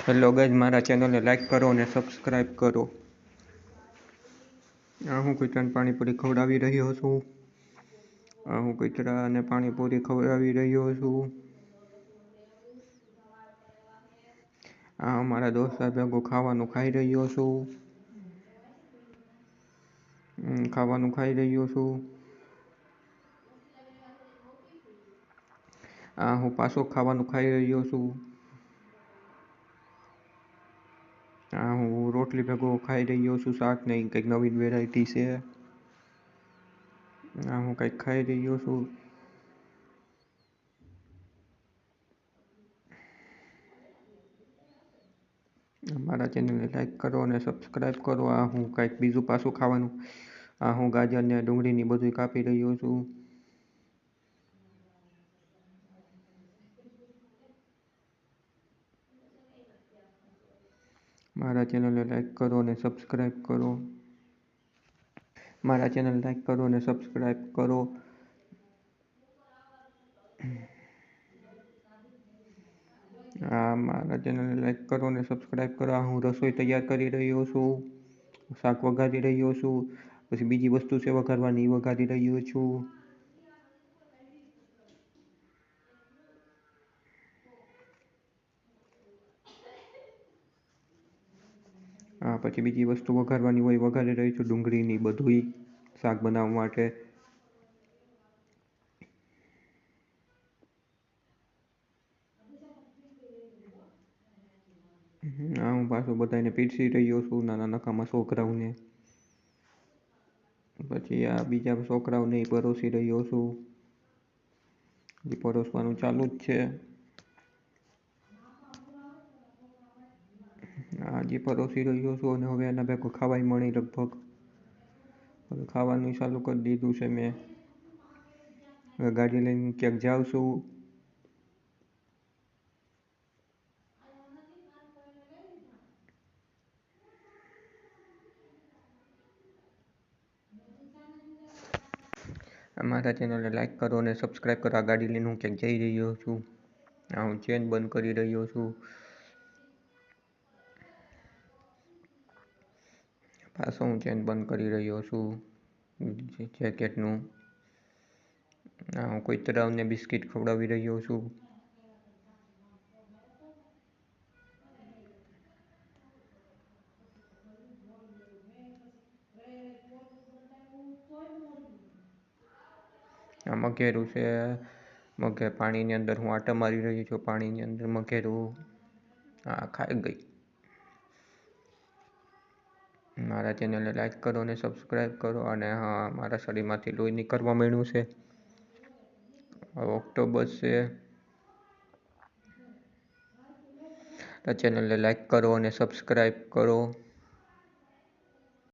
Hello guys, મારા ચેનલને like કરો અને સબસ્ક્રાઈબ કરો. હું કૂતરાને પાણીપુરી ખવડાવી રહ્યો છું. હું કૂતરાને પાણીપુરી ખવડાવી રહ્યો છું. મારા દોસ્ત ભેગું ખાવાનું ખાઈ રહ્યો છું. ખાવાનું ખાઈ રહ્યો છું. હું પાછો ખાવાનું ખાઈ રહ્યો છું. હું રોટલી ભેગો ખાઈ રહ્યો છું. શાક નહીં, કંઈક નવીન વેરાયટી છે. હું કંઈક ખાઈ રહ્યો છું. મારા ચેનલને લાઈક કરો અને સબસ્ક્રાઈબ કરો. હું કંઈક બીજું પાછું ખાવાનું. હું ગાજર ને ડુંગળીની બધું કાપી રહ્યો છું. મારા ચેનલને લાઈક કરો અને સબસ્ક્રાઈબ કરો. મારા ચેનલ લાઈક કરો અને સબસ્ક્રાઈબ કરો. મારા ચેનલને લાઈક કરો અને સબસ્ક્રાઈબ કરો. હું રસોઈ તૈયાર કરી રહ્યો છું. શાક વઘારી રહ્યો છું. પછી બીજી વસ્તુ છે વઘારવાની, વઘારી રહ્યો છું. પછી બીજી વસ્તુ વઘારવાની હોય, વઘારી રહી છું. ડુંગળીની બધુંય શાક બનાવવા માટે. હું પાછું બધાને પીરસી રહ્યો છું, નાના નકામા છોકરાઓને. પછી બીજા છોકરાઓને પરોસી રહ્યો છું. પરોસવાનું ચાલુ જ છે. હજી પરોસી રહ્યો છું અને હવે એના ભેગું ખાવાય મળી લગભગ. હવે ખાવાનું ચાલુ કરી દીધું છે મેં. હવે ગાડી લઈને ક્યાંક જાઉં છું. મારા ચેનલને લાઈક કરો અને સબસ્ક્રાઈબ કરો. આ ગાડી લઈને હું ક્યાંક જઈ રહ્યો છું. હું ચેન બંધ કરી રહ્યો છું. પાછો હું ચેન બંધ કરી રહ્યો છું જેકેટનું. હું કૂતરાઓને બિસ્કિટ ખવડાવી રહ્યો છું. મઘેરું છે. પાણીની અંદર હું આટા મારી રહ્યો છું. પાણીની અંદર મઘેરું ખાઈ ગઈ. મારા ચેનલને લાઈક કરો અને સબસ્ક્રાઈબ કરો. અને મારા શરીરમાંથી લોહી નીકળવા માંડ્યું છે. ઓક્ટોબર છે. ચેનલને લાઈક કરો અને સબસ્ક્રાઈબ કરો.